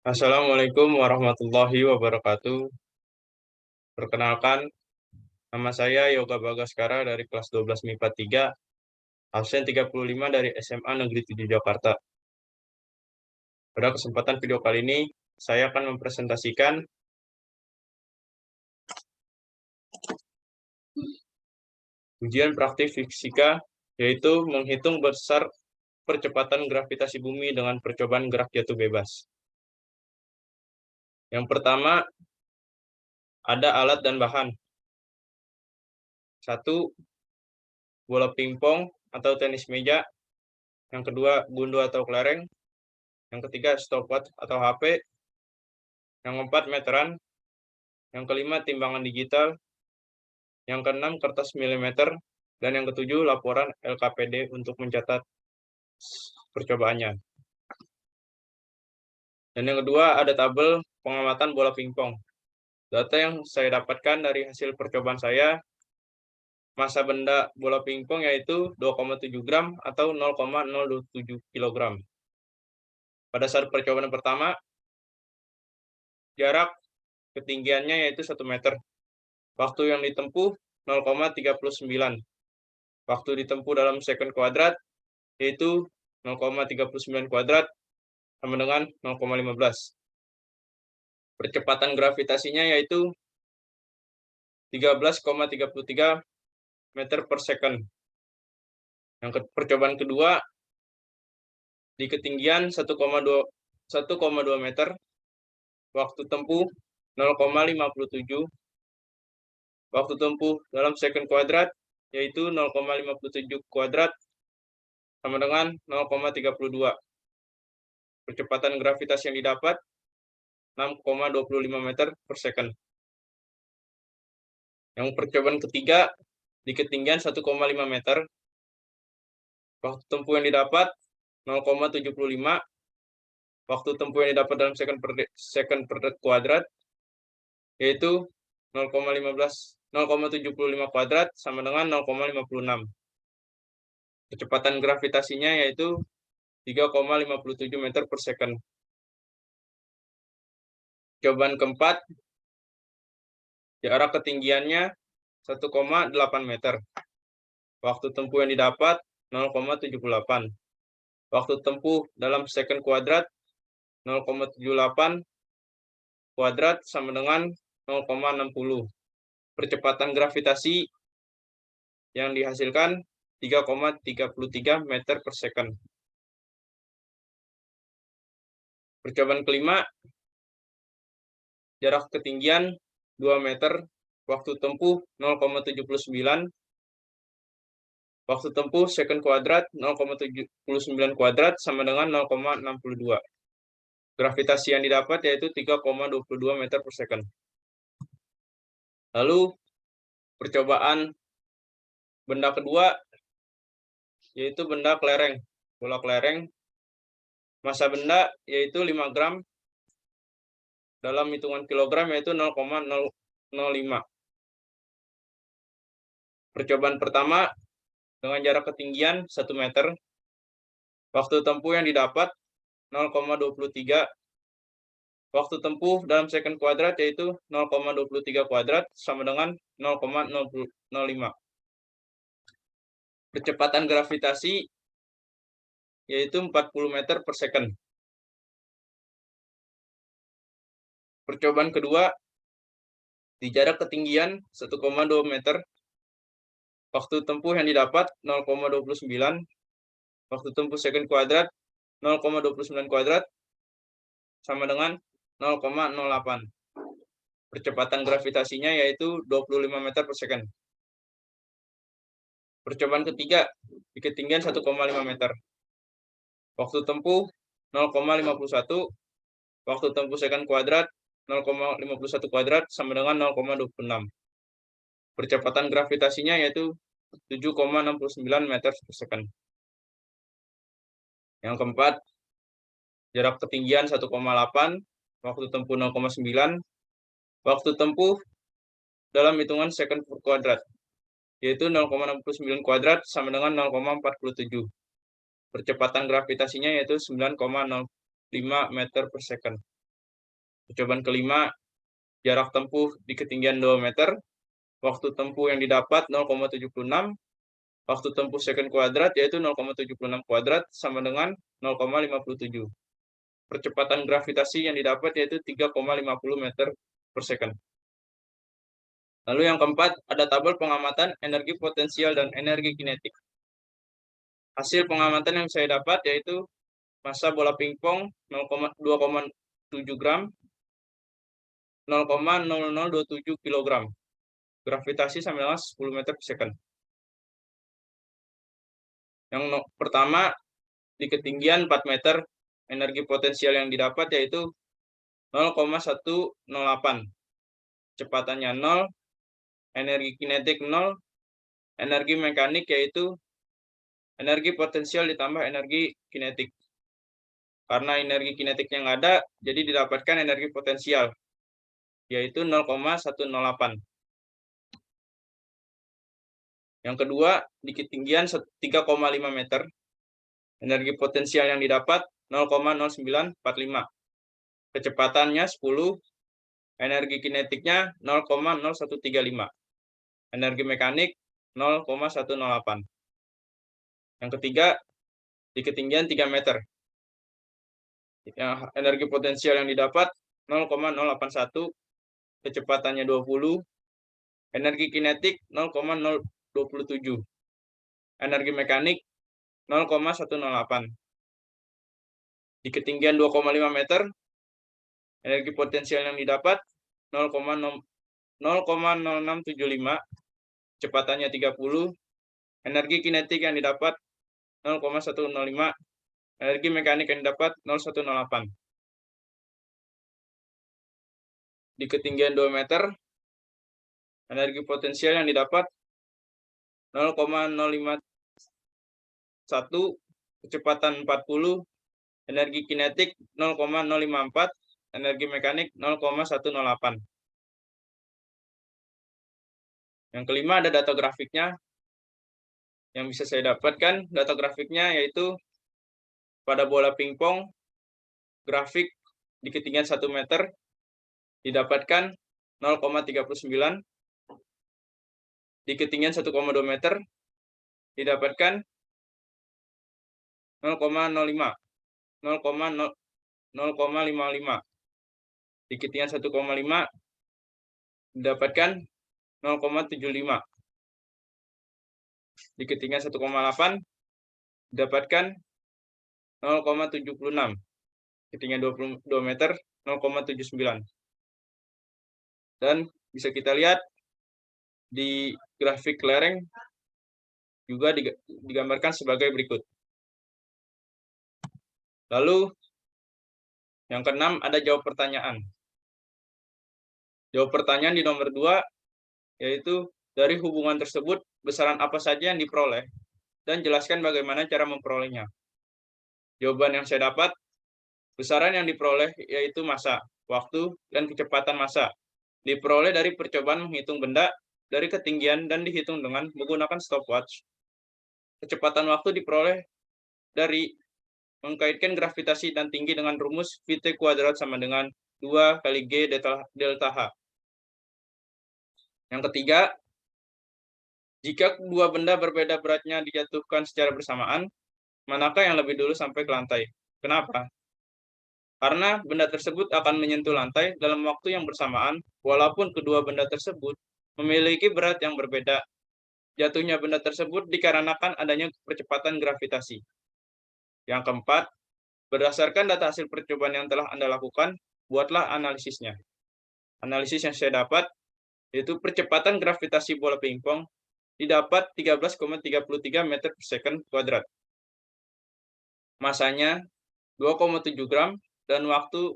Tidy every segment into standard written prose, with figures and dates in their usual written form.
Assalamualaikum warahmatullahi wabarakatuh. Perkenalkan, nama saya Yoga Bagaskara dari kelas 12 MIPA 3, absen 35 dari SMA Negeri 7 Jakarta. Pada kesempatan video kali ini, saya akan mempresentasikan ujian praktik fisika, yaitu menghitung besar percepatan gravitasi bumi dengan percobaan gerak jatuh bebas. Yang pertama, ada alat dan bahan. Satu, bola pingpong atau tenis meja. Yang kedua, gundu atau kelereng. Yang ketiga, stopwatch atau HP. Yang keempat, meteran. Yang kelima, timbangan digital. Yang keenam, kertas milimeter. Dan yang ketujuh, laporan LKPD untuk mencatat percobaannya. Dan yang kedua, ada tabel pengamatan bola pingpong. Data yang saya dapatkan dari hasil percobaan saya, massa benda bola pingpong yaitu 2,7 gram atau 0,027 kg. Pada saat percobaan pertama, jarak ketinggiannya yaitu 1 meter. Waktu yang ditempuh 0,39. Waktu ditempuh dalam second kuadrat yaitu 0,39 kuadrat sama dengan 0,15. Percepatan gravitasinya yaitu 13,33 meter per second. Yang percobaan kedua di ketinggian 1,2 meter, waktu tempuh 0,57. Waktu tempuh dalam second kuadrat yaitu 0,57 kuadrat sama dengan 0,32. Percepatan gravitasi yang didapat 6,25 meter per second. Yang percobaan ketiga di ketinggian 1,5 meter, waktu tempuh yang didapat 0,75. Waktu tempuh yang didapat dalam second per kuadrat yaitu 0,75 kuadrat sama dengan 0,56. Kecepatan gravitasinya yaitu 3,57 meter per second. Cobaan keempat, jarak ketinggiannya 1,8 meter. Waktu tempuh yang didapat 0,78. Waktu tempuh dalam second kuadrat 0,78 kuadrat sama dengan 0,60. Percepatan gravitasi yang dihasilkan 3,33 meter per second. Percobaan kelima, jarak ketinggian 2 meter, waktu tempuh 0,79, waktu tempuh second kuadrat 0,79 kuadrat sama dengan 0,62. Gravitasi yang didapat yaitu 3,22 meter per second. Lalu percobaan benda kedua yaitu benda kelereng, bola kelereng. Massa benda yaitu 5 gram, dalam hitungan kilogram yaitu 0,005. Percobaan pertama dengan jarak ketinggian 1 meter, waktu tempuh yang didapat 0,23. Waktu tempuh dalam second kuadrat yaitu 0,23 kuadrat sama dengan 0,005. Percepatan gravitasi yaitu 40 meter per second. Percobaan kedua di jarak ketinggian 1,2 meter, waktu tempuh yang didapat 0,29. Waktu tempuh second kuadrat 0,29 kuadrat sama dengan 0,08. Percepatan gravitasinya yaitu 25 meter per second. Percobaan ketiga di ketinggian 1,5 meter. Waktu tempuh 0,51. Waktu tempuh second kuadrat 0,51 kuadrat sama dengan 0,26. Percepatan gravitasinya yaitu 7,69 meter per second. Yang keempat, jarak ketinggian 1,8, waktu tempuh 0,9, waktu tempuh dalam hitungan second per kuadrat, yaitu 0,69 kuadrat sama dengan 0,47. Percepatan gravitasinya yaitu 9,05 meter per second. Percobaan kelima, jarak tempuh di ketinggian 2 meter, waktu tempuh yang didapat 0,76, waktu tempuh second kuadrat yaitu 0,76 kuadrat sama dengan 0,57. Percepatan gravitasi yang didapat yaitu 3,50 meter per second. Lalu yang keempat, ada tabel pengamatan energi potensial dan energi kinetik. Hasil pengamatan yang saya dapat yaitu massa bola pingpong 2,7 gram, 0,0027 kg. Gravitasi sama dengan 10 meter per second. Yang pertama, di ketinggian 4 meter, energi potensial yang didapat yaitu 0,108. Kecepatannya 0, energi kinetik 0, energi mekanik yaitu energi potensial ditambah energi kinetik. Karena energi kinetiknya nggak ada, jadi didapatkan energi potensial, yaitu 0,108. Yang kedua, di ketinggian 3,5 meter, energi potensial yang didapat 0,0945. Kecepatannya 10, energi kinetiknya 0,0135. Energi mekanik 0,108. Yang ketiga, di ketinggian 3 meter, energi potensial yang didapat 0,081, kecepatannya 20, energi kinetik 0,027, energi mekanik 0,108. Di ketinggian 2,5 meter, energi potensial yang didapat 0,0675, kecepatannya 30, energi kinetik yang didapat 0,105, energi mekanik yang didapat 0,108. Di ketinggian 2 meter, energi potensial yang didapat 0,051, kecepatan 40, energi kinetik 0,054, energi mekanik 0,108. Yang kelima, ada data grafiknya. Yang bisa saya dapatkan, data grafiknya yaitu pada bola pingpong, grafik di ketinggian 1 meter didapatkan 0,39, di ketinggian 1,2 meter didapatkan 0,05, 0,55, di ketinggian 1,5 didapatkan 0,75, di ketinggian 1,8 didapatkan 0,76, ketinggian 22 meter 0,79. Dan bisa kita lihat di grafik lereng juga digambarkan sebagai berikut. Lalu yang keenam, ada jawab pertanyaan. Jawab pertanyaan di nomor 2 yaitu dari hubungan tersebut besaran apa saja yang diperoleh dan jelaskan bagaimana cara memperolehnya. Jawaban yang saya dapat, besaran yang diperoleh yaitu massa, waktu, dan kecepatan massa. Diperoleh dari percobaan menghitung benda dari ketinggian dan dihitung dengan menggunakan stopwatch. Kecepatan waktu diperoleh dari mengkaitkan gravitasi dan tinggi dengan rumus VT kuadrat sama dengan 2 kali G delta H. Yang ketiga, jika dua benda berbeda beratnya dijatuhkan secara bersamaan, manakah yang lebih dulu sampai ke lantai? Kenapa? Karena benda tersebut akan menyentuh lantai dalam waktu yang bersamaan, walaupun kedua benda tersebut memiliki berat yang berbeda. Jatuhnya benda tersebut dikarenakan adanya percepatan gravitasi. Yang keempat, berdasarkan data hasil percobaan yang telah Anda lakukan, buatlah analisisnya. Analisis yang saya dapat yaitu percepatan gravitasi bola pingpong didapat 13,33 meter per second kuadrat. Masanya 2,7 gram dan waktu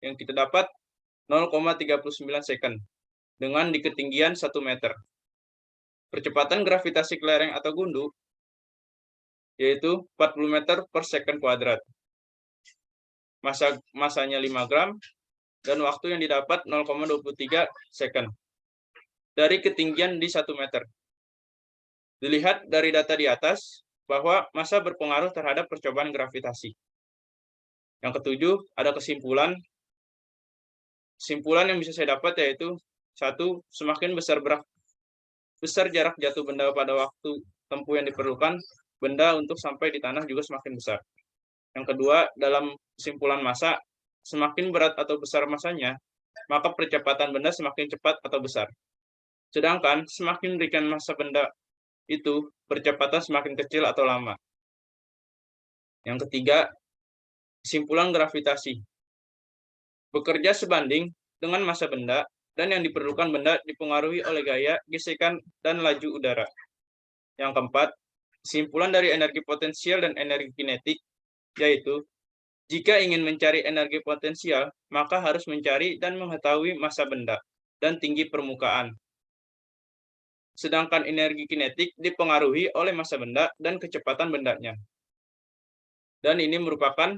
yang kita dapat 0,39 second dengan di ketinggian 1 meter. Percepatan gravitasi kelereng atau gundu yaitu 40 meter per second kuadrat. Masanya 5 gram dan waktu yang didapat 0,23 second dari ketinggian di 1 meter. Dilihat dari data di atas bahwa massa berpengaruh terhadap percobaan gravitasi. Yang ketujuh, ada kesimpulan Kesimpulan yang bisa saya dapat yaitu, satu, semakin besar jarak jatuh benda pada waktu tempuh yang diperlukan, benda untuk sampai di tanah juga semakin besar. Yang kedua, dalam kesimpulan massa, semakin berat atau besar massanya, maka percepatan benda semakin cepat atau besar. Sedangkan semakin ringan massa benda itu, percepatan semakin kecil atau lama. Yang ketiga, kesimpulan gravitasi. Bekerja sebanding dengan massa benda, dan yang diperlukan benda dipengaruhi oleh gaya, gesekan, dan laju udara. Yang keempat, kesimpulan dari energi potensial dan energi kinetik, yaitu jika ingin mencari energi potensial, maka harus mencari dan mengetahui massa benda dan tinggi permukaan. Sedangkan energi kinetik dipengaruhi oleh massa benda dan kecepatan bendanya. Dan ini merupakan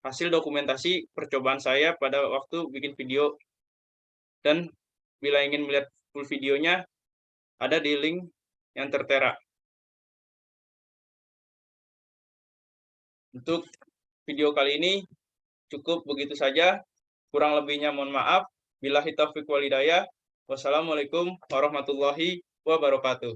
hasil dokumentasi percobaan saya pada waktu bikin video. Dan bila ingin melihat full videonya, ada di link yang tertera. Untuk video kali ini cukup begitu saja. Kurang lebihnya mohon maaf. Billahi taufiq wal hidayah. Wassalamualaikum warahmatullahi wabarakatuh.